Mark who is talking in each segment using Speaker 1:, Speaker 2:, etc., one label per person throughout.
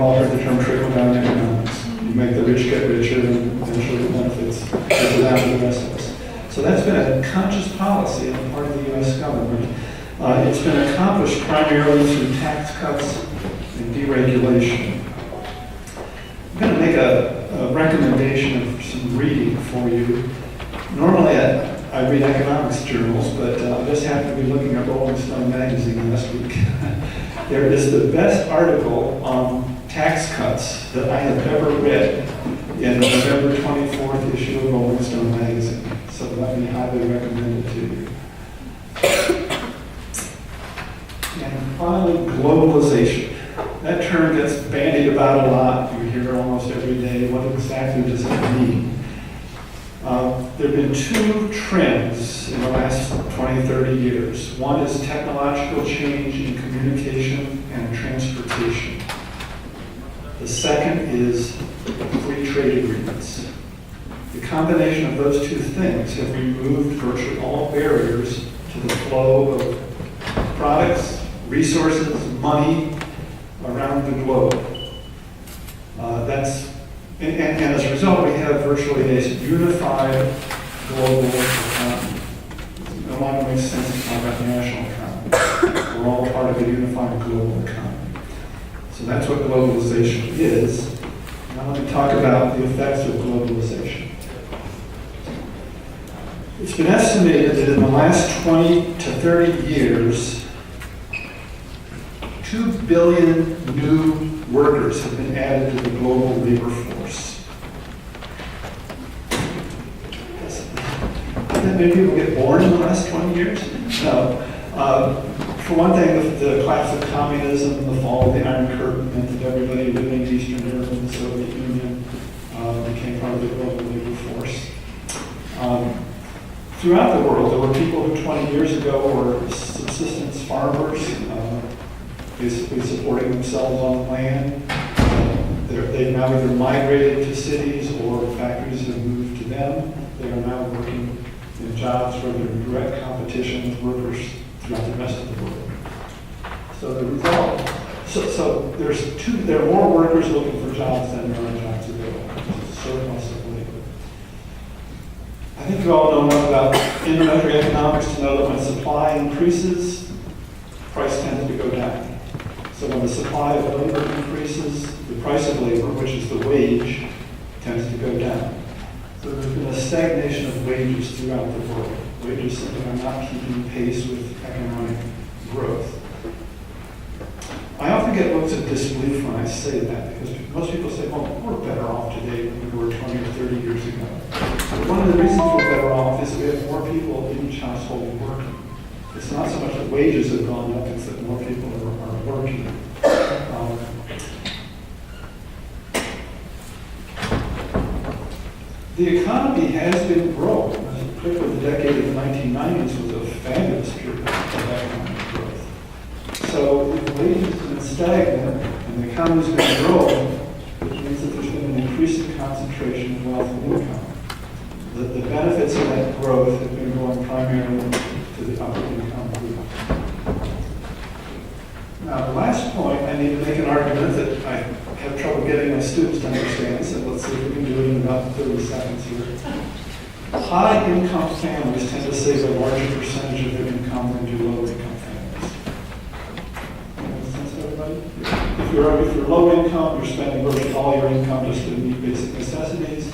Speaker 1: all heard the term trickle-down economics. You make the rich get richer, and eventually the benefits trickle down to the rest of us. So that's been a conscious policy on the part of the U.S. government. It's been accomplished primarily through tax cuts and deregulation. I'm going to make a recommendation of some reading for you. Normally I read economics journals, but I just happened to be looking at Rolling Stone magazine last week. There is the best article on tax cuts that I have ever read in the November 24th issue of Rolling Stone magazine. So let me highly recommend it to you. And finally, globalization. That term gets bandied about a lot. You hear it almost every day. What exactly does it mean? There have been two trends in the last 20, 30 years. One is technological change in communication and transportation. The second is free trade agreements. The combination of those two things have removed virtually all barriers to the flow of products, resources, money around the globe. And as a result, we have virtually a unified global economy. It no longer makes sense to talk about the national economy. We're all part of a unified global economy. So that's what globalization is. Now let me talk about the effects of globalization. It's been estimated that in the last 20 to 30 years, 2 billion new workers have been added to the global labor force. Did many people get born in the last 20 years? No. For one thing, the collapse of communism, the fall of the Iron Curtain meant that everybody living in Eastern Europe and the Soviet Union became part of the global labor force. Throughout the world, there were people who 20 years ago were subsistence farmers, basically supporting themselves on land. They've now either migrated to cities or factories have moved to them. They are now working in jobs where they're in direct competition with workers throughout the rest of the world. So the result, there are more workers looking for jobs than there are jobs available. It's a surplus of labor. I think you all know enough about introductory economics to know that when supply increases, price tends to go down. So when the supply of labor increases, the price of labor, which is the wage, tends to go down. So there's been a stagnation of wages throughout the world. Wages simply are not keeping pace with economic growth. I often get looks of disbelief when I say that, because most people say, well, we're better off today than we were 20 or 30 years ago. But one of the reasons we're better off is we have more people in each household working. It's not so much that wages have gone up, it's that more people are working. The economy has been growing. Particularly the decade of the 1990s was a fabulous period of economic growth. So if wages have been stagnant and the economy's been growing, which means that there's been an increasing concentration of wealth and income. The benefits of that growth have been going primarily to the upper income group. Now, the last point, I need to make an argument that I have trouble getting my students to understand, so let's see if we can do it in about 30 seconds here. High-income families tend to save a larger percentage of their income than do low-income families. Makes sense to everybody? If you're low-income, you're spending virtually all your income just to meet basic necessities.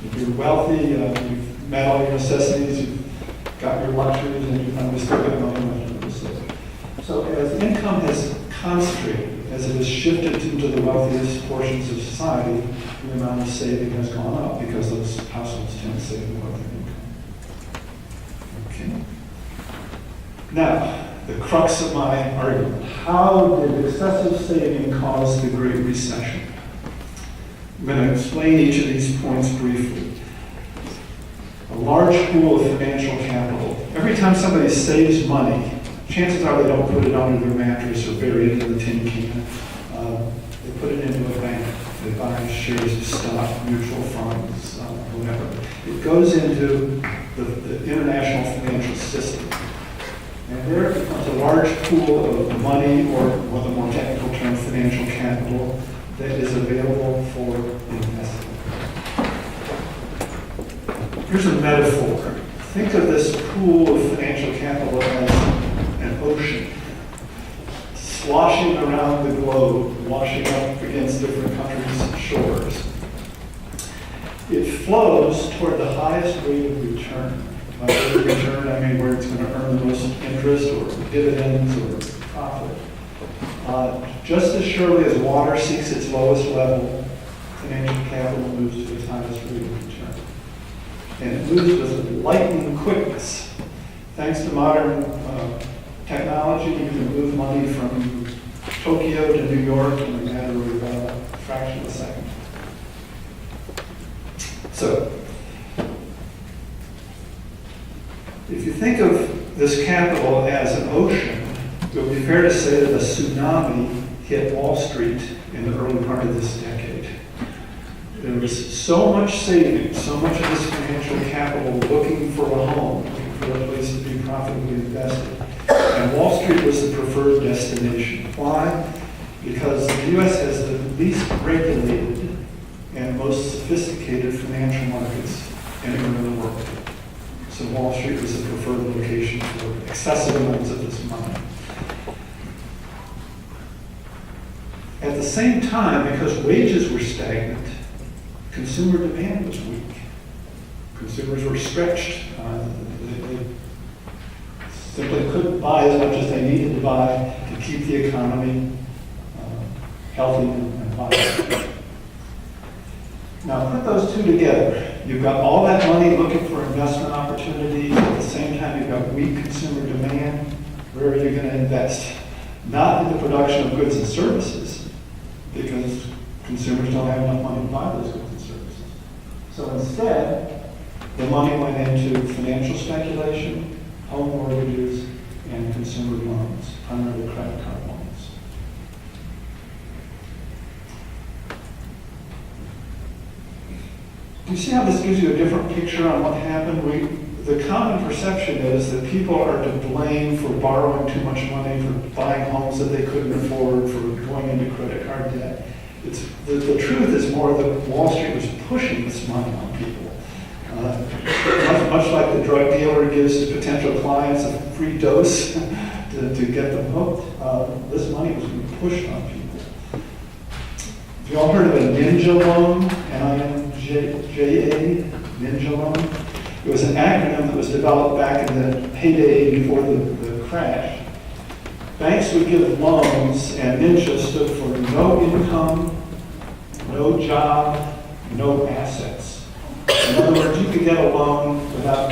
Speaker 1: If you're wealthy, you've met all your necessities, you've got your luxuries, and you've probably still got money left to save. So as income has concentrated, as it has shifted into the wealthiest portions of society, the amount of saving has gone up because those households tend to save more of their income. Okay. Now, the crux of my argument. How did excessive saving cause the Great Recession? I'm going to explain each of these points briefly. A large pool of financial capital. Every time somebody saves money, chances are they don't put it under their mattress or bury it in the tin can. They put it into a bank. They buy shares of stock, mutual funds, whatever. It goes into the international financial system. And there it becomes a large pool of money, or with a more technical term, financial capital, that is available for investing. Here's a metaphor. Think of this pool of financial capital as an ocean, sloshing around the globe, washing up against different countries' shores. It flows toward the highest rate of return. By rate of return, I mean where it's going to earn the most interest or dividends or profit. Just as surely as water seeks its lowest level, financial capital moves to its highest rate of return. And it moves with lightning quickness. Thanks to modern technology, you can move money from Tokyo to New York in a matter of a fraction of a second. So, if you think of this capital as an ocean, it would be fair to say that a tsunami hit Wall Street in the early part of this decade. There was so much savings, so much of this financial capital looking for a home, looking for a place to be profitably invested. And Wall Street was the preferred destination. Why? Because the U.S. has the least regulated and most sophisticated financial markets anywhere in the world. So Wall Street was the preferred location for excessive amounts of this money. At the same time, because wages were stagnant, consumer demand was weak. Consumers were stretched. They simply couldn't buy as much as they needed to buy to keep the economy healthy and vibrant. Now put those two together. You've got all that money looking for investment opportunities. At the same time, you've got weak consumer demand. Where are you going to invest? Not in the production of goods and services, because consumers don't have enough money to buy those goods and services. So instead, the money went into financial speculation, home mortgages, and consumer loans, primarily credit card loans. Do you see how this gives you a different picture on what happened? The common perception is that people are to blame for borrowing too much money, for buying homes that they couldn't afford, for going into credit card debt. The truth is more that Wall Street was pushing this money on people. Much like the drug dealer gives his potential clients a free dose to get them hooked, this money was being pushed on people. Have you all heard of a ninja loan? N-I-N-J-A, ninja loan? It was an acronym that was developed back in the heyday before the crash. Banks would give loans, and ninja stood for no income, no job, no assets. In other words, you could get a loan without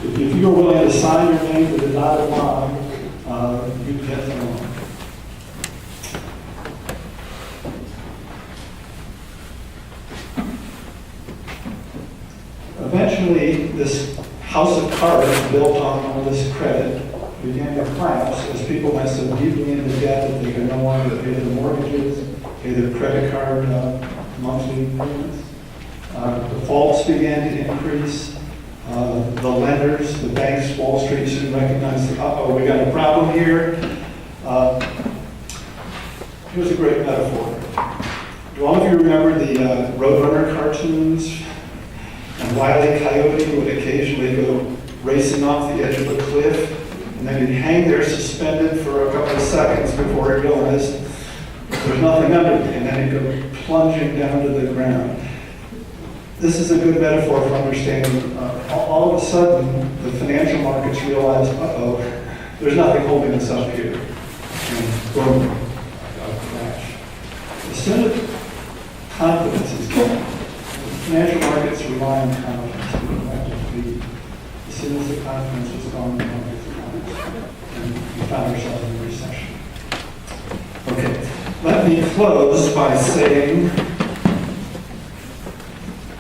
Speaker 1: if you were willing to sign your name with a dotted line, you'd get the loan. Eventually, this house of cards built on all this credit began to collapse as people went so deeply into debt that they could no longer pay their mortgages, pay their credit card monthly payments. Defaults began to increase. The lenders, the banks, Wall Street soon recognized, we got a problem here. Here's a great metaphor. Do all of you remember the Roadrunner cartoons? And Wile E. Coyote would occasionally go racing off the edge of a cliff, and then he'd hang there suspended for a couple of seconds before he realized there's nothing under me, and then he'd go plunging down to the ground. This is a good metaphor for understanding. All of a sudden, the financial markets realized, there's nothing holding us up here. And boom, a crash. As soon as confidence is gone, financial markets rely on confidence. As soon as the confidence was gone, the markets collapsed, and we found ourselves in a recession. Okay, let me close by saying,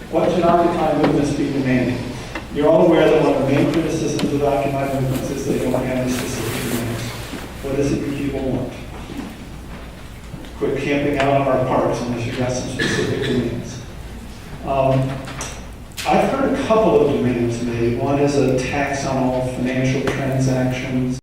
Speaker 1: what should Occupy movements be demanding? You're all aware that one of the main criticisms of Occupy movements is they don't have any specific demands. What is it that people want? Quit camping out on our parks unless you've got some specific demands. I've heard a couple of demands made. One is a tax on all financial transactions.